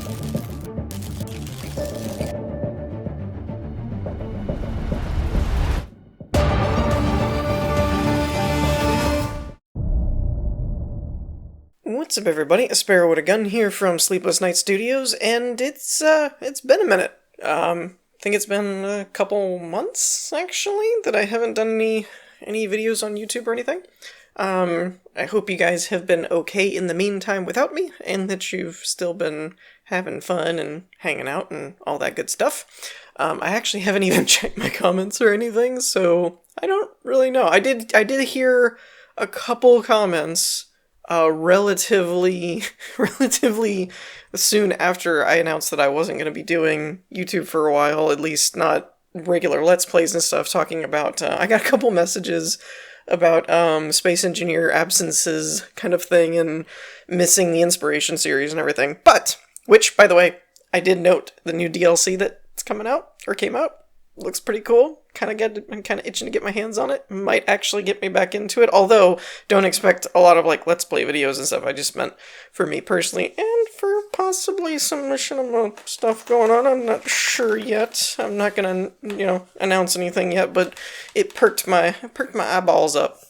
What's up, everybody? A Sparrow with a Gun here from Sleepless Night Studios, and it's been a minute. I think it's been a couple months, actually, that I haven't done any videos on YouTube or anything. I hope you guys have been okay in the meantime without me, and that you've still been having fun and hanging out and all that good stuff. I actually haven't even checked my comments or anything, so I don't really know. I did hear a couple comments relatively soon after I announced that I wasn't going to be doing YouTube for a while, at least not regular Let's Plays and stuff, talking about, I got a couple messages about Space Engineer absences kind of thing and missing the Inspiration series and everything. But, which, by the way, I did note the new DLC that's coming out, or came out. Looks pretty cool. I'm kind of itching to get my hands on it. Might actually get me back into it. Although, don't expect a lot of like Let's Play videos and stuff. I just meant for me personally, and for possibly some machinima stuff going on. I'm not sure yet. I'm not gonna, announce anything yet. But it perked my eyeballs up.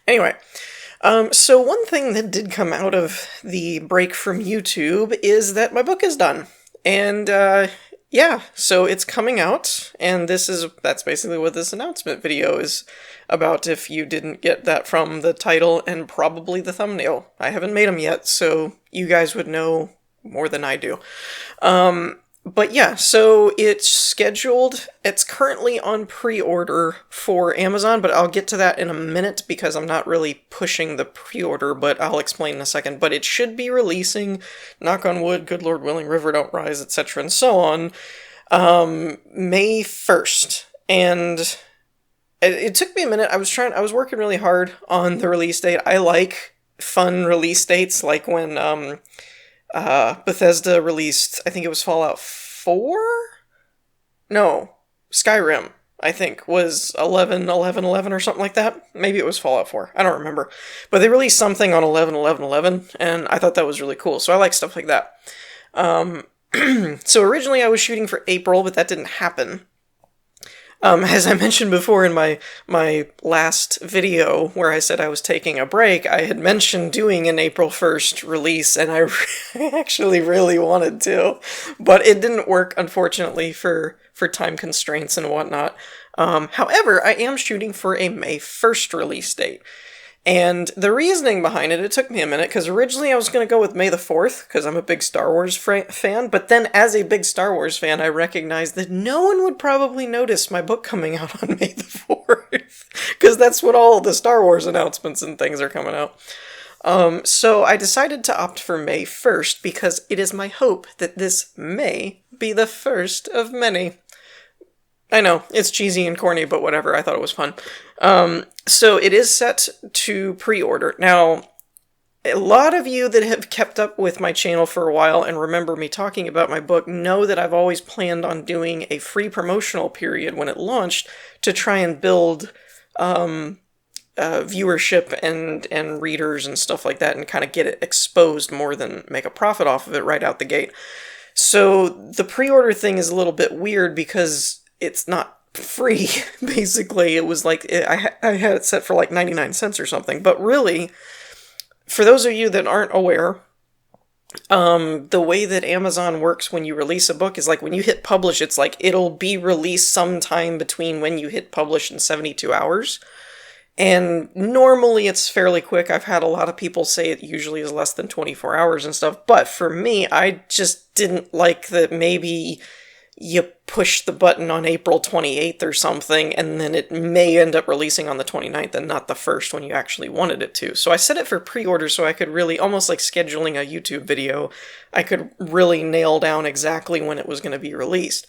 Anyway. So one thing that did come out of the break from YouTube is that my book is done. And, yeah, so it's coming out, and that's basically what this announcement video is about, if you didn't get that from the title and probably the thumbnail. I haven't made them yet, so you guys would know more than I do. But yeah, so it's scheduled. It's currently on pre-order for Amazon, but I'll get to that in a minute because I'm not really pushing the pre-order, but I'll explain in a second. But it should be releasing, knock on wood, good Lord willing, river don't rise, etc. and so on, May 1st. And it took me a minute. I was working really hard on the release date. I like fun release dates, like when, Bethesda released, I think it was Fallout 4? No, Skyrim, I think, was 11/11/11 or something like that. Maybe it was Fallout 4, I don't remember. But they released something on 11/11/11, and I thought that was really cool, so I like stuff like that. So originally I was shooting for April, but that didn't happen. As I mentioned before in my last video where I said I was taking a break, I had mentioned doing an April 1st release, and I actually really wanted to, but it didn't work, unfortunately, for time constraints and whatnot. However, I am shooting for a May 1st release date. And the reasoning behind it took me a minute, because originally I was going to go with May the 4th, because I'm a big Star Wars fan, but then as a big Star Wars fan, I recognized that no one would probably notice my book coming out on May the 4th, because that's when all the Star Wars announcements and things are coming out. So I decided to opt for May 1st, because it is my hope that this may be the first of many. I know, it's cheesy and corny, but whatever, I thought it was fun. So it is set to pre-order. Now, a lot of you that have kept up with my channel for a while and remember me talking about my book know that I've always planned on doing a free promotional period when it launched to try and build viewership and readers and stuff like that, and kind of get it exposed more than make a profit off of it right out the gate. So the pre-order thing is a little bit weird because it's not free, basically. It was like, I had it set for like 99 cents or something, but really, for those of you that aren't aware, the way that Amazon works when you release a book is like when you hit publish, it's like it'll be released sometime between when you hit publish and 72 hours. And normally it's fairly quick. I've had a lot of people say it usually is less than 24 hours and stuff, but for me, I just didn't like that maybe you push the button on April 28th or something, and then it may end up releasing on the 29th and not the 1st when you actually wanted it to. So I set it for pre-order so I could really, almost like scheduling a YouTube video, I could really nail down exactly when it was going to be released.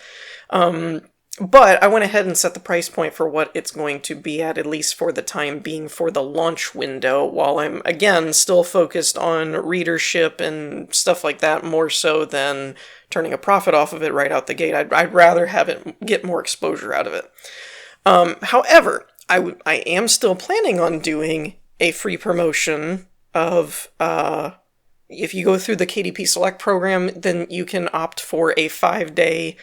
But I went ahead and set the price point for what it's going to be at least for the time being, for the launch window, while I'm, again, still focused on readership and stuff like that, more so than turning a profit off of it right out the gate. I'd rather have it get more exposure out of it. However, I am still planning on doing a free promotion of if you go through the KDP Select program, then you can opt for a 5-day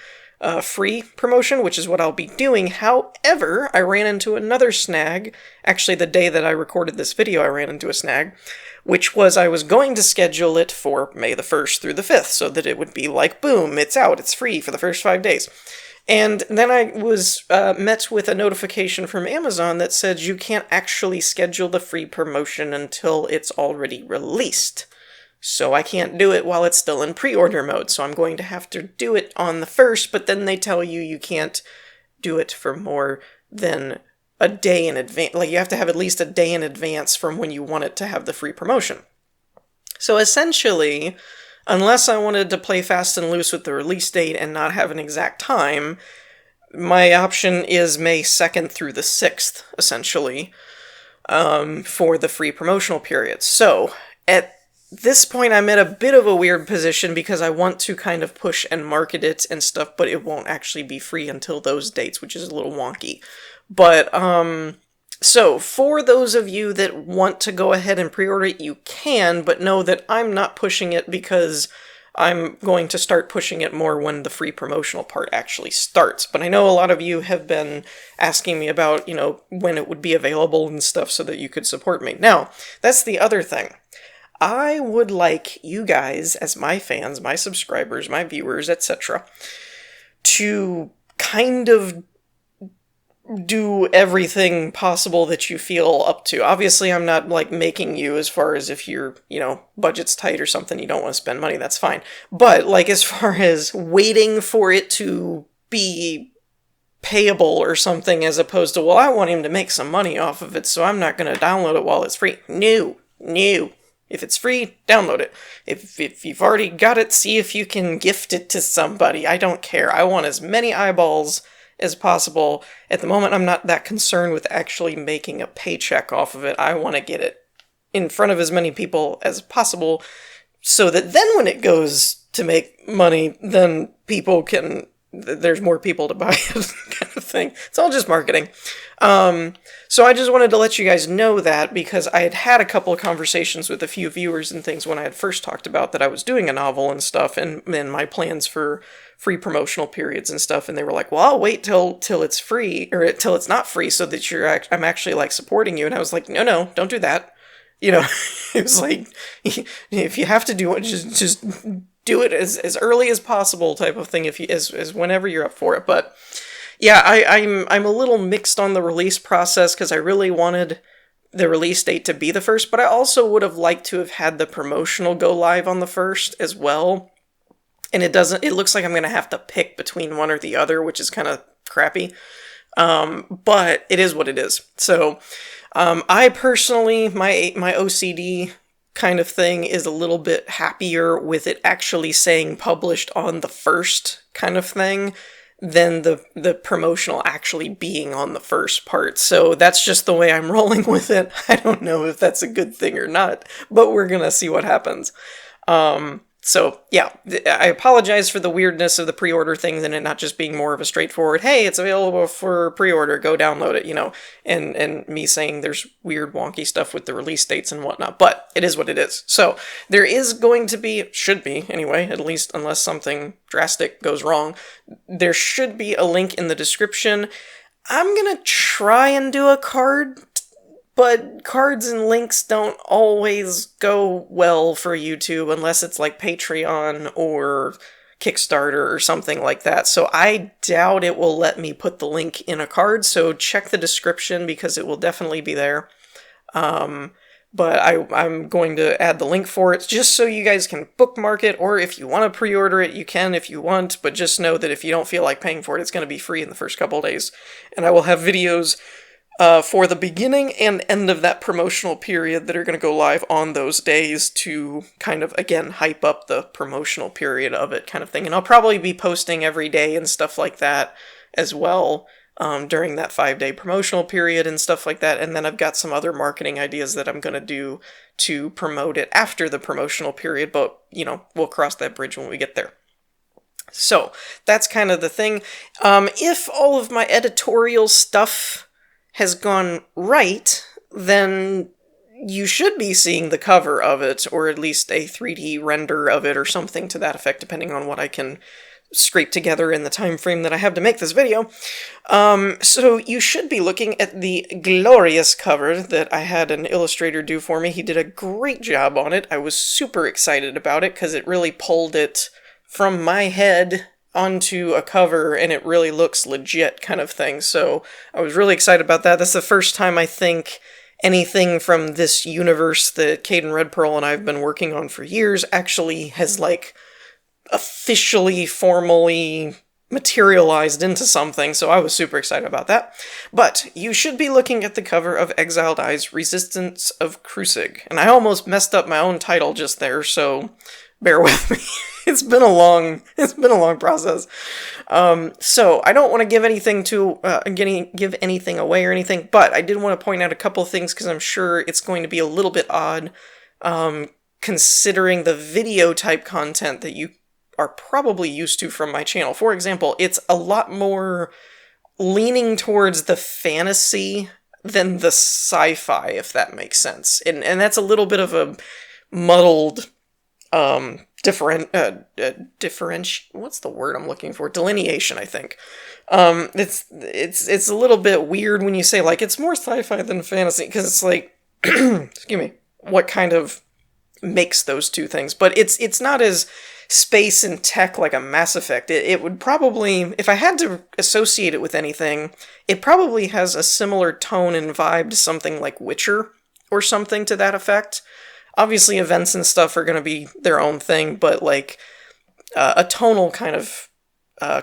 free promotion, which is what I'll be doing. However, I ran into another snag. Actually, the day that I recorded this video, I ran into a snag, which was I was going to schedule it for May the 1st through the 5th, so that it would be like, boom, it's out, it's free for the first 5 days. And then I was met with a notification from Amazon that said you can't actually schedule the free promotion until it's already released. So I can't do it while it's still in pre-order mode, so I'm going to have to do it on the 1st, but then they tell you you can't do it for more than a day in advance. Like, you have to have at least a day in advance from when you want it to have the free promotion. So essentially, unless I wanted to play fast and loose with the release date and not have an exact time, my option is May 2nd through the 6th, essentially, for the free promotional period. So, at this point, I'm in a bit of a weird position because I want to kind of push and market it and stuff, but it won't actually be free until those dates, which is a little wonky. But, so, for those of you that want to go ahead and pre-order it, you can, but know that I'm not pushing it because I'm going to start pushing it more when the free promotional part actually starts. But I know a lot of you have been asking me about, when it would be available and stuff so that you could support me. Now, that's the other thing. I would like you guys, as my fans, my subscribers, my viewers, etc., to kind of do everything possible that you feel up to. Obviously, I'm not, making you as far as if you're, budget's tight or something, you don't want to spend money, that's fine. But, as far as waiting for it to be payable or something, as opposed to, well, I want him to make some money off of it, so I'm not going to download it while it's free. No. If it's free, download it. If you've already got it, see if you can gift it to somebody. I don't care. I want as many eyeballs as possible. At the moment, I'm not that concerned with actually making a paycheck off of it. I want to get it in front of as many people as possible so that then when it goes to make money, then there's more people to buy it, kind of thing. It's all just marketing. So I just wanted to let you guys know that because I had a couple of conversations with a few viewers and things when I had first talked about that I was doing a novel and stuff and my plans for free promotional periods and stuff, and they were like, well, I'll wait till it's free, or till it's not free so that I'm actually supporting you. And I was like, no, don't do that. It was like, if you have to do it, just do it as early as possible type of thing, as whenever you're up for it. But yeah, I'm a little mixed on the release process because I really wanted the release date to be the 1st, but I also would have liked to have had the promotional go live on the 1st as well. And it looks like I'm going to have to pick between one or the other, which is kind of crappy. But it is what it is. So, I personally, my OCD kind of thing is a little bit happier with it actually saying published on the 1st kind of thing than the promotional actually being on the 1st part. So that's just the way I'm rolling with it. I don't know if that's a good thing or not, but we're gonna see what happens. So yeah, I apologize for the weirdness of the pre-order things and it not just being more of a straightforward, hey, it's available for pre-order, go download it, and me saying there's weird wonky stuff with the release dates and whatnot, but it is what it is. So there is going to be, should be anyway, at least unless something drastic goes wrong, there should be a link in the description. I'm gonna try and do a card, but cards and links don't always go well for YouTube unless it's like Patreon or Kickstarter or something like that. So I doubt it will let me put the link in a card, so check the description because it will definitely be there. But I'm going to add the link for it just so you guys can bookmark it, or if you want to pre-order it, you can if you want, but just know that if you don't feel like paying for it, it's going to be free in the first couple of days. And I will have videos for the beginning and end of that promotional period that are going to go live on those days to kind of, again, hype up the promotional period of it kind of thing. And I'll probably be posting every day and stuff like that as well during that 5-day promotional period and stuff like that. And then I've got some other marketing ideas that I'm going to do to promote it after the promotional period, but, we'll cross that bridge when we get there. So that's kind of the thing. If all of my editorial stuff has gone right, then you should be seeing the cover of it, or at least a 3D render of it, or something to that effect, depending on what I can scrape together in the time frame that I have to make this video. So you should be looking at the glorious cover that I had an illustrator do for me. He did a great job on it. I was super excited about it because it really pulled it from my head onto a cover, and it really looks legit kind of thing. So I was really excited about that. That's the first time I think anything from this universe that Caden Red Pearl and I have been working on for years actually has, like, officially, formally materialized into something, so I was super excited about that. But you should be looking at the cover of Exiled Eyes, Resistance of Krusig. And I almost messed up my own title just there, so bear with me. It's been a long process. So I don't want to give anything give anything away or anything, but I did want to point out a couple things because I'm sure it's going to be a little bit odd, considering the video type content that you are probably used to from my channel. For example, it's a lot more leaning towards the fantasy than the sci-fi, if that makes sense. And that's a little bit of a muddled what's the word I'm looking for? Delineation, I think. It's a little bit weird when you say, like, it's more sci-fi than fantasy, because it's like, excuse me, what kind of makes those two things? But it's not as space and tech like a Mass Effect. It would probably, if I had to associate it with anything, it probably has a similar tone and vibe to something like Witcher, or something to that effect. Obviously, events and stuff are going to be their own thing, but, like, a tonal kind of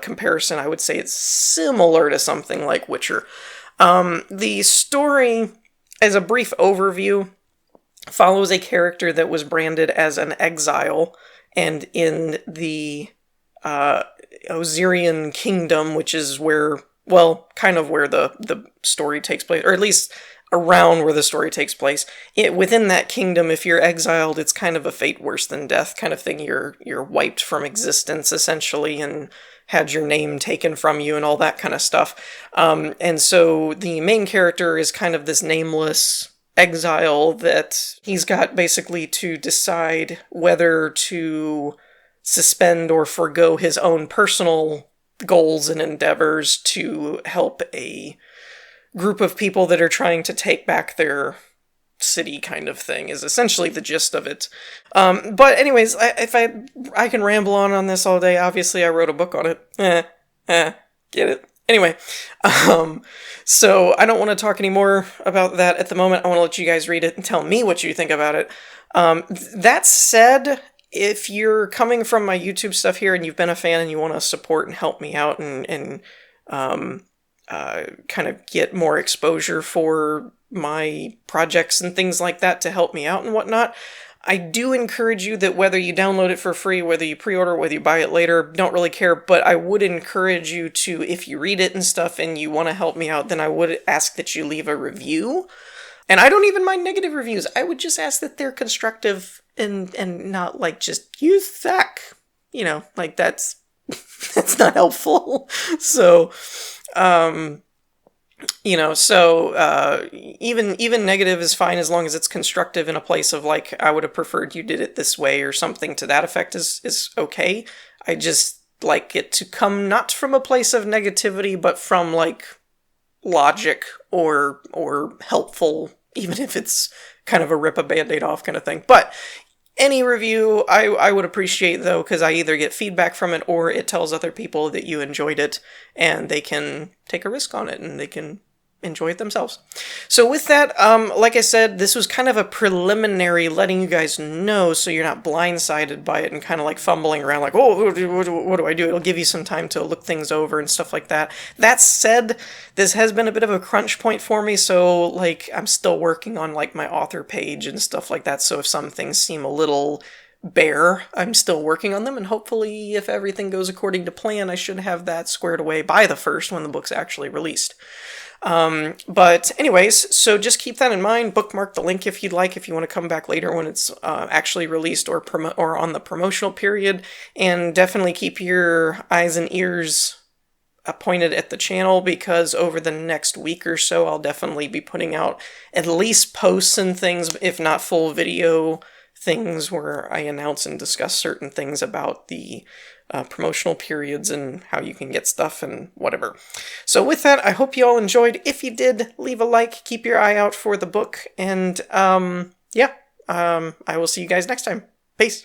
comparison, I would say it's similar to something like Witcher. The story, as a brief overview, follows a character that was branded as an exile, and in the Osirian Kingdom, which is where, well, kind of where the story takes place, or at least around where the story takes place. Within that kingdom, if you're exiled, it's kind of a fate worse than death kind of thing. You're wiped from existence, essentially, and had your name taken from you and all that kind of stuff. And so the main character is kind of this nameless exile that he's got basically to decide whether to suspend or forgo his own personal goals and endeavors to help a group of people that are trying to take back their city, kind of thing, is essentially the gist of it. But anyways, if I can ramble on this all day. Obviously, I wrote a book on it. Get it? Anyway, so I don't want to talk anymore about that at the moment. I want to let you guys read it and tell me what you think about it. That said, if you're coming from my YouTube stuff here and you've been a fan and you want to support and help me out and kind of get more exposure for my projects and things like that to help me out and whatnot, I do encourage you that whether you download it for free, whether you pre-order, whether you buy it later, don't really care, but I would encourage you to, if you read it and stuff and you want to help me out, then I would ask that you leave a review. And I don't even mind negative reviews. I would just ask that they're constructive and not like just, you suck. You know, like that's not helpful. So, even negative is fine as long as it's constructive in a place of, like, I would have preferred you did it this way or something to that effect is okay. I just like it to come not from a place of negativity, but from, like, logic or helpful, even if it's kind of a rip a band-aid off kind of thing. But any review I would appreciate, though, because I either get feedback from it or it tells other people that you enjoyed it and they can take a risk on it and they can enjoy it themselves. So with that, like I said, this was kind of a preliminary letting you guys know so you're not blindsided by it and kind of like fumbling around like, oh, what do I do? It'll give you some time to look things over and stuff like that. That said, this has been a bit of a crunch point for me, so like I'm still working on like my author page and stuff like that, so if some things seem a little bare, I'm still working on them, and hopefully if everything goes according to plan, I should have that squared away by the 1st when the book's actually released. But anyways, so just keep that in mind. Bookmark the link if you'd like, if you want to come back later when it's actually released or on the promotional period, and definitely keep your eyes and ears pointed at the channel, because over the next week or so I'll definitely be putting out at least posts and things, if not full video things, where I announce and discuss certain things about the promotional periods and how you can get stuff and whatever. So with that, I hope you all enjoyed. If you did, leave a like, keep your eye out for the book, and I will see you guys next time. Peace.